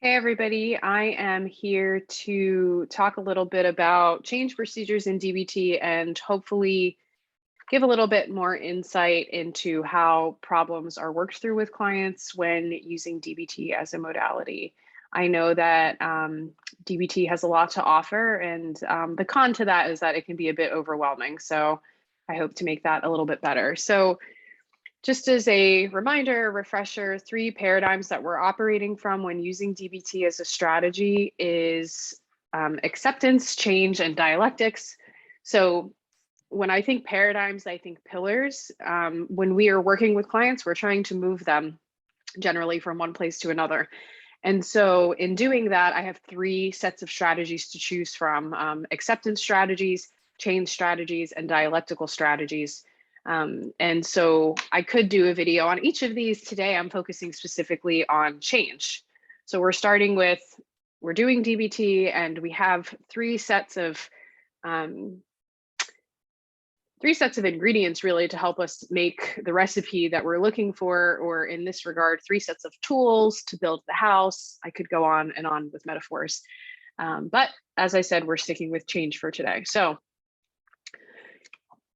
Hey everybody, I am here to talk a little bit about change procedures in DBT and hopefully give a little bit more insight into how problems are worked through with clients when using DBT as a modality. I know that DBT has a lot to offer, and the con to that is that it can be a bit overwhelming. So I hope to make that a little bit better. So just as a reminder, refresher, 3 paradigms that we're operating from when using DBT as a strategy is acceptance, change, and dialectics. So when I think paradigms, I think pillars. When we are working with clients, we're trying to move them generally from one place to another. And so in doing that, I have 3 sets of strategies to choose from: acceptance strategies, change strategies, and dialectical strategies. And so I could do a video on each of these. Today, I'm focusing specifically on change. So we're doing DBT, and we have 3 sets of ingredients really to help us make the recipe that we're looking for, or in this regard, 3 sets of tools to build the house. I could go on and on with metaphors. But as I said, we're sticking with change for today. So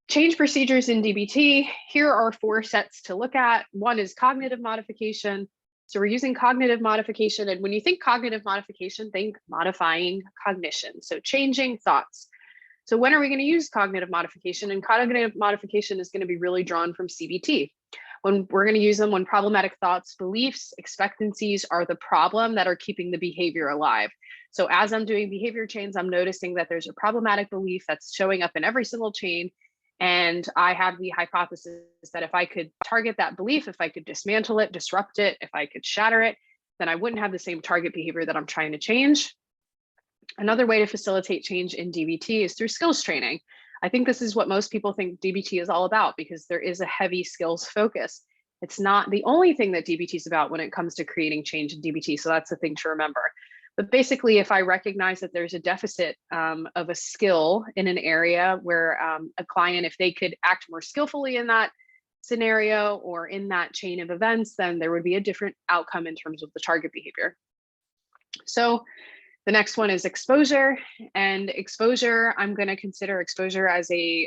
change procedures in DBT, here are 4 sets to look at. One is cognitive modification. So we're using cognitive modification. And when you think cognitive modification, think modifying cognition. So changing thoughts. So when are we going to use cognitive modification? And cognitive modification is going to be really drawn from CBT. When we're going to use them when problematic thoughts, beliefs, expectancies are the problem that are keeping the behavior alive. So as I'm doing behavior chains, I'm noticing that there's a problematic belief that's showing up in every single chain. And I have the hypothesis that if I could target that belief, if I could dismantle it, disrupt it, if I could shatter it, then I wouldn't have the same target behavior that I'm trying to change. Another way to facilitate change in DBT is through skills training. I think this is what most people think DBT is all about, because there is a heavy skills focus. It's not the only thing that DBT is about when it comes to creating change in DBT. So that's the thing to remember. But basically, if I recognize that there's a deficit of a skill in an area where a client, if they could act more skillfully in that scenario or in that chain of events, then there would be a different outcome in terms of the target behavior. So the next one is exposure. And exposure, I'm going to consider exposure as a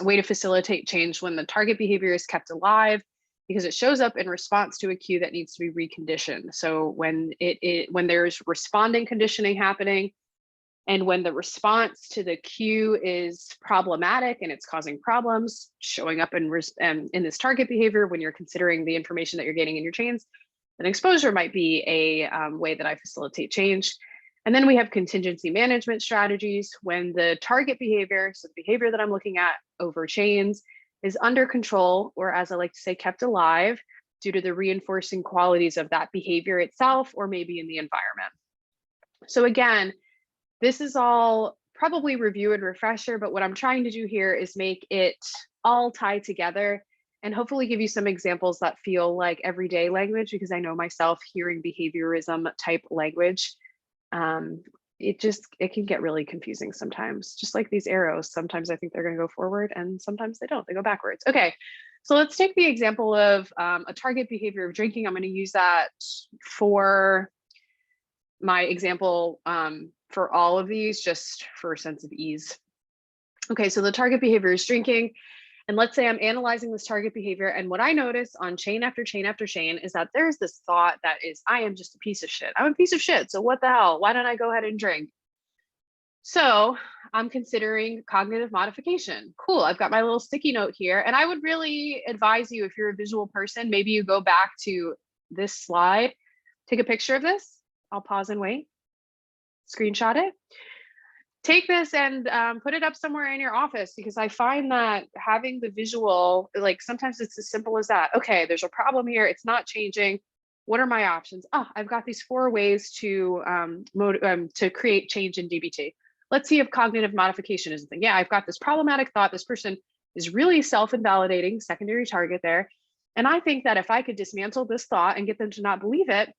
way to facilitate change when the target behavior is kept alive, because it shows up in response to a cue that needs to be reconditioned. So when there's responding conditioning happening, and when the response to the cue is problematic and it's causing problems showing up in this target behavior, when you're considering the information that you're getting in your chains, then exposure might be a way that I facilitate change. And then we have contingency management strategies. When the target behavior, so the behavior that I'm looking at over chains, is under control, or as I like to say, kept alive due to the reinforcing qualities of that behavior itself, or maybe in the environment. So again, this is all probably review and refresher, but what I'm trying to do here is make it all tie together and hopefully give you some examples that feel like everyday language, because I know myself hearing behaviorism type language, it can get really confusing sometimes, just like these arrows. Sometimes I think they're going to go forward and sometimes they don't, they go backwards. Okay, so let's take the example of a target behavior of drinking. I'm going to use that for my example for all of these, just for a sense of ease. Okay, so the target behavior is drinking. And let's say I'm analyzing this target behavior, and what I notice on chain after chain after chain is that there's this thought that is, I am just a piece of shit. I'm a piece of shit. So what the hell? Why don't I go ahead and drink? So I'm considering cognitive modification. Cool, I've got my little sticky note here. And I would really advise you, if you're a visual person, maybe you go back to this slide, take a picture of this. I'll pause and wait, screenshot it. Take this and put it up somewhere in your office, because I find that having the visual, like sometimes it's as simple as that. Okay, there's a problem here. It's not changing. What are my options? Oh, I've got these 4 ways to create change in DBT. Let's see if cognitive modification is the thing. Yeah, I've got this problematic thought. This person is really self-invalidating, secondary target there. And I think that if I could dismantle this thought and get them to not believe it,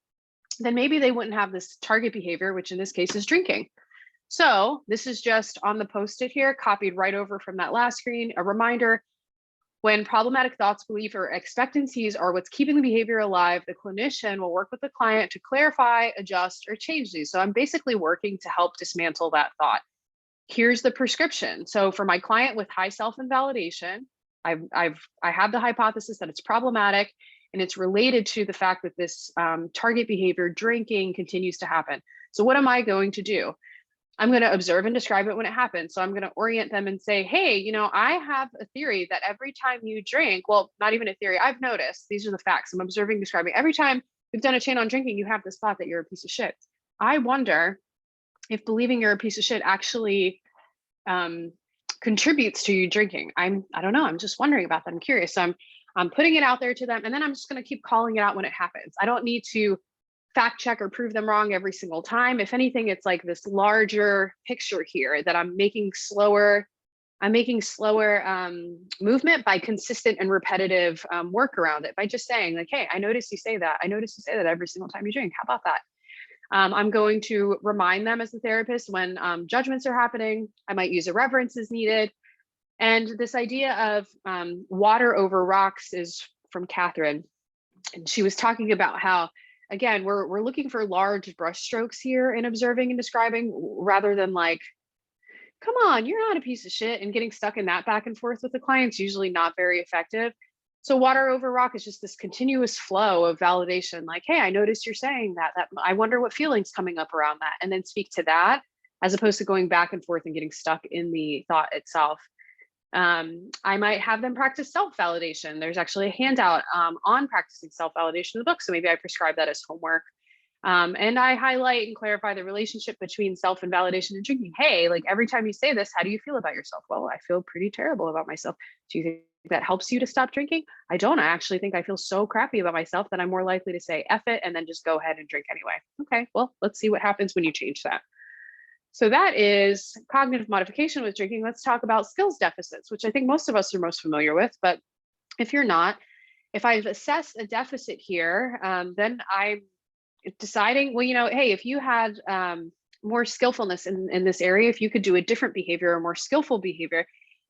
then maybe they wouldn't have this target behavior, which in this case is drinking. So this is just on the post-it here, copied right over from that last screen, a reminder. When problematic thoughts, beliefs, or expectancies are what's keeping the behavior alive, the clinician will work with the client to clarify, adjust, or change these. So I'm basically working to help dismantle that thought. Here's the prescription. So for my client with high self-invalidation, I have the hypothesis that it's problematic, and it's related to the fact that this target behavior, drinking, continues to happen. So what am I going to do? I'm going to observe and describe it when it happens. So I'm going to orient them and say, hey, I have a theory that every time you drink, well, not even a theory, I've noticed, these are the facts. I'm observing, describing. Every time we've done a chain on drinking, you have this thought that you're a piece of shit. I wonder if believing you're a piece of shit actually contributes to you drinking. I don't know. I'm just wondering about that. I'm curious. So I'm putting it out there to them, and then I'm just going to keep calling it out when it happens. I don't need to fact check or prove them wrong every single time. If anything, it's like this larger picture here that I'm making slower. I'm making slower movement by consistent and repetitive work around it, by just saying like, hey, I noticed you say that. I noticed you say that every single time you drink. How about that? I'm going to remind them as a therapist when judgments are happening. I might use a reference as needed. And this idea of water over rocks is from Catherine. And she was talking about how, again, we're looking for large brush strokes here in observing and describing, rather than like, come on, you're not a piece of shit, and getting stuck in that back and forth with the client's usually not very effective. So water over rock is just this continuous flow of validation. Like, hey, I noticed you're saying that I wonder what feelings coming up around that, and then speak to that, as opposed to going back and forth and getting stuck in the thought itself. I might have them practice self-validation. There's actually a handout on practicing self-validation in the book. So maybe I prescribe that as homework. And I highlight and clarify the relationship between self and validation and drinking. Hey, like every time you say this, how do you feel about yourself? Well, I feel pretty terrible about myself. Do you think that helps you to stop drinking? I don't. I actually think I feel so crappy about myself that I'm more likely to say F it and then just go ahead and drink anyway. Okay, well, let's see what happens when you change that. So that is cognitive modification with drinking. Let's talk about skills deficits, which I think most of us are most familiar with. But if you're not, if I've assessed a deficit here, then I'm deciding, well, hey, if you had more skillfulness in this area, if you could do a different behavior or more skillful behavior,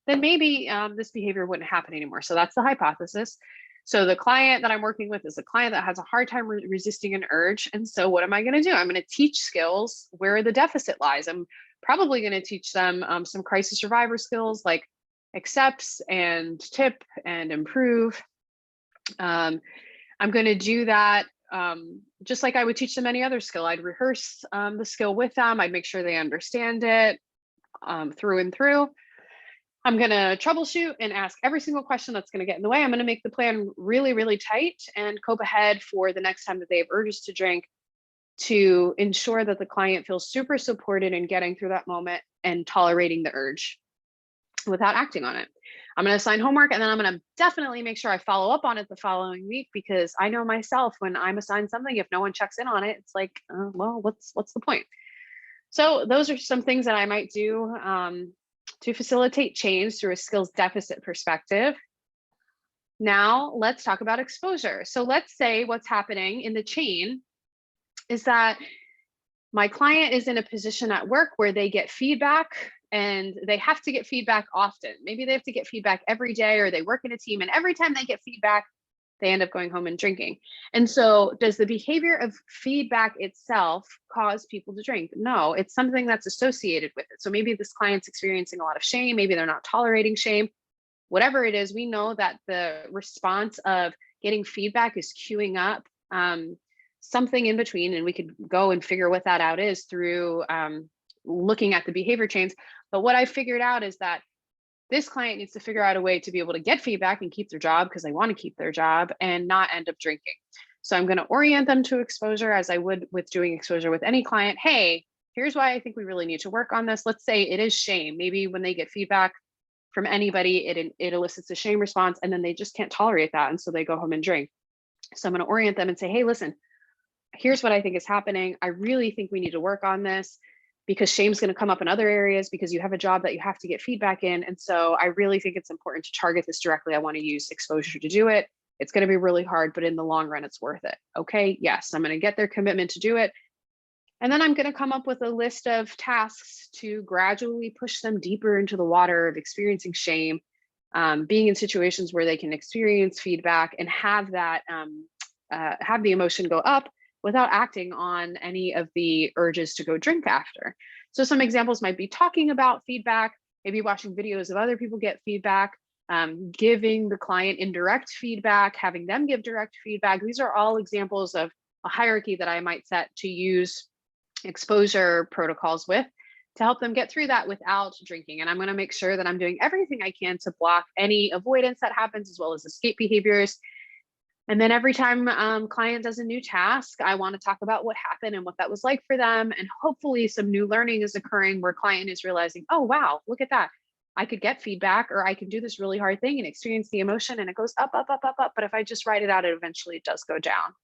then maybe this behavior wouldn't happen anymore. So that's the hypothesis. So the client that I'm working with is a client that has a hard time resisting an urge. And so what am I going to do? I'm going to teach skills where the deficit lies. I'm probably going to teach them some crisis survivor skills like accepts and tip and improve. I'm going to do that just like I would teach them any other skill. I'd rehearse the skill with them. I'd make sure they understand it through and through. I'm going to troubleshoot and ask every single question that's going to get in the way. I'm going to make the plan really, really tight and cope ahead for the next time that they have urges to drink, to ensure that the client feels super supported in getting through that moment and tolerating the urge without acting on it. I'm going to assign homework, and then I'm going to definitely make sure I follow up on it the following week, because I know myself, when I'm assigned something, if no one checks in on it, it's like, well, what's the point? So those are some things that I might do to facilitate change through a skills deficit perspective. Now let's talk about exposure. So let's say what's happening in the chain is that my client is in a position at work where they get feedback, and they have to get feedback often. Maybe they have to get feedback every day, or they work in a team, and every time they get feedback, they end up going home and drinking. And so does the behavior of feedback itself cause people to drink? No, it's something that's associated with it. So maybe this client's experiencing a lot of shame. Maybe they're not tolerating shame. Whatever it is, we know that the response of getting feedback is queuing up something in between, and we could go and figure what that out is through looking at the behavior chains. But what I figured out is that this client needs to figure out a way to be able to get feedback and keep their job, because they want to keep their job and not end up drinking. So I'm going to orient them to exposure as I would with doing exposure with any client. Hey, here's why I think we really need to work on this. Let's say it is shame. Maybe when they get feedback from anybody, it elicits a shame response, and then they just can't tolerate that. And so they go home and drink. So I'm going to orient them and say, hey, listen, here's what I think is happening. I really think we need to work on this, because shame's going to come up in other areas, because you have a job that you have to get feedback in. And so I really think it's important to target this directly. I want to use exposure to do it. It's going to be really hard, but in the long run, it's worth it. Okay, yes, I'm going to get their commitment to do it. And then I'm going to come up with a list of tasks to gradually push them deeper into the water of experiencing shame, being in situations where they can experience feedback and have that, have the emotion go up without acting on any of the urges to go drink after. So some examples might be talking about feedback, maybe watching videos of other people get feedback, giving the client indirect feedback, having them give direct feedback. These are all examples of a hierarchy that I might set to use exposure protocols with to help them get through that without drinking. And I'm going to make sure that I'm doing everything I can to block any avoidance that happens, as well as escape behaviors. And then every time client does a new task, I want to talk about what happened and what that was like for them. And hopefully some new learning is occurring where client is realizing, oh, wow, look at that. I could get feedback, or I can do this really hard thing and experience the emotion, and it goes up, up, up, up, up. But if I just write it out, it eventually does go down.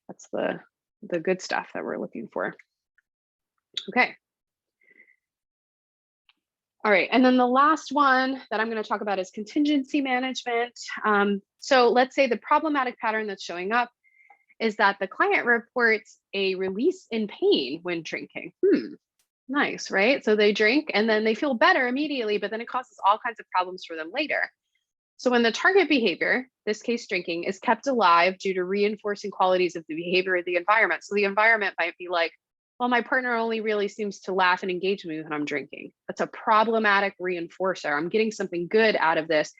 That's the good stuff that we're looking for. Okay. All right, and then the last one that I'm going to talk about is contingency management. So let's say the problematic pattern that's showing up is that the client reports a release in pain when drinking. Nice, right? So they drink and then they feel better immediately, but then it causes all kinds of problems for them later. So when the target behavior, this case drinking, is kept alive due to reinforcing qualities of the behavior of the environment. So the environment might be like, well, my partner only really seems to laugh and engage me when I'm drinking. That's a problematic reinforcer. I'm getting something good out of this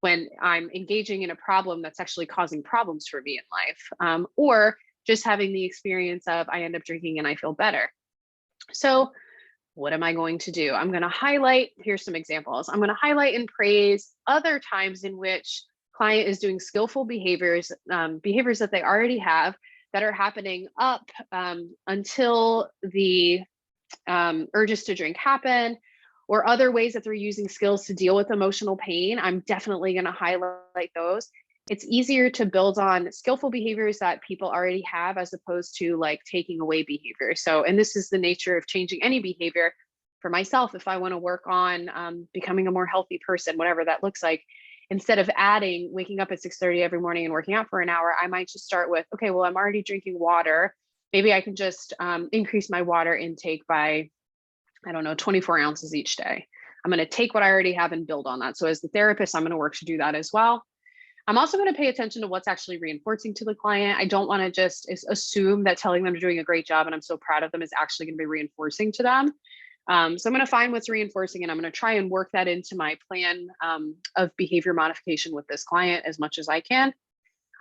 when I'm engaging in a problem that's actually causing problems for me in life, or just having the experience of I end up drinking and I feel better. So what am I going to do? I'm going to highlight, here's some examples. I'm going to highlight and praise other times in which client is doing skillful behaviors, behaviors that they already have that are happening up until the urges to drink happen, or other ways that they're using skills to deal with emotional pain. I'm definitely going to highlight those. It's easier to build on skillful behaviors that people already have as opposed to like taking away behavior. So, and this is the nature of changing any behavior. For myself, if I want to work on becoming a more healthy person, whatever that looks like, instead of adding waking up at 6:30 every morning and working out for an hour, I might just start with, okay, well, I'm already drinking water. Maybe I can just increase my water intake by, I don't know, 24 ounces each day. I'm going to take what I already have and build on that. So as the therapist, I'm going to work to do that as well. I'm also going to pay attention to what's actually reinforcing to the client. I don't want to just assume that telling them they're doing a great job and I'm so proud of them is actually going to be reinforcing to them. So I'm going to find what's reinforcing, and I'm going to try and work that into my plan of behavior modification with this client as much as I can.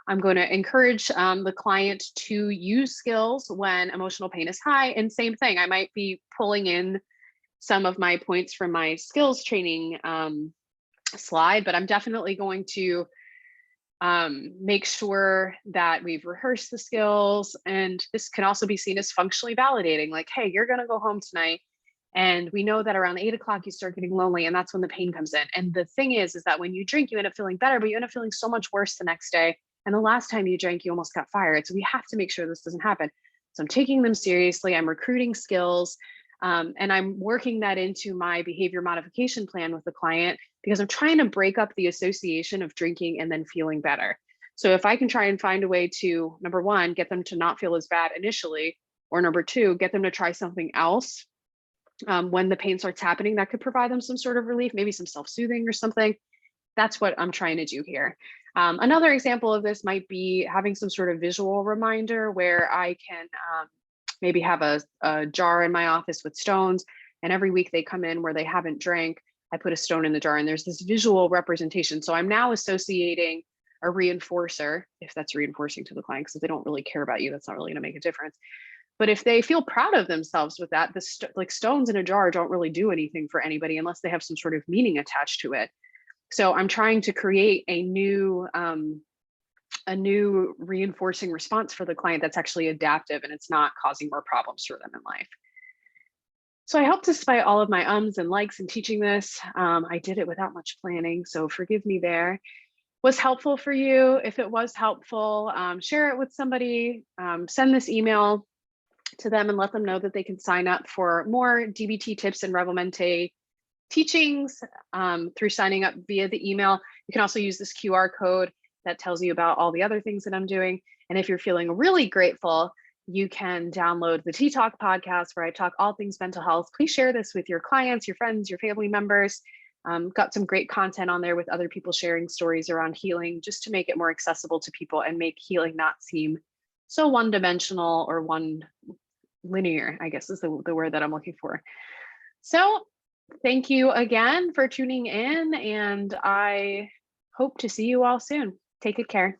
I'm going to encourage the client to use skills when emotional pain is high. And same thing, I might be pulling in some of my points from my skills training slide, but I'm definitely going to make sure that we've rehearsed the skills. And this can also be seen as functionally validating, like, hey, you're going to go home tonight, and we know that around 8 o'clock you start getting lonely, and that's when the pain comes in. And the thing is that when you drink, you end up feeling better, but you end up feeling so much worse the next day. And the last time you drank, you almost got fired. So we have to make sure this doesn't happen. So I'm taking them seriously. I'm recruiting skills. And I'm working that into my behavior modification plan with the client, because I'm trying to break up the association of drinking and then feeling better. So if I can try and find a way to, number one, get them to not feel as bad initially, or number two, get them to try something else when the pain starts happening that could provide them some sort of relief, maybe some self-soothing or something. That's what I'm trying to do here. Another example of this might be having some sort of visual reminder where I can maybe have a jar in my office with stones, and every week they come in where they haven't drank, I put a stone in the jar, and there's this visual representation. So I'm now associating a reinforcer, if that's reinforcing to the client, because if they don't really care about you, that's not really going to make a difference. But if they feel proud of themselves with that, like stones in a jar don't really do anything for anybody unless they have some sort of meaning attached to it. So I'm trying to create a new reinforcing response for the client that's actually adaptive and it's not causing more problems for them in life. So I hope, despite all of my ums and likes in teaching this, I did it without much planning, so forgive me there. Was helpful for you. If it was helpful, share it with somebody, send this email to them and let them know that they can sign up for more DBT tips and Revelmente teachings through signing up via the email. You can also use this QR code that tells you about all the other things that I'm doing. And if you're feeling really grateful, you can download the Tea Talk podcast where I talk all things mental health. Please share this with your clients, your friends, your family members. Got some great content on there with other people sharing stories around healing, just to make it more accessible to people and make healing not seem so one-dimensional or one linear, I guess is the word that I'm looking for. So thank you again for tuning in, and I hope to see you all soon. Take good care.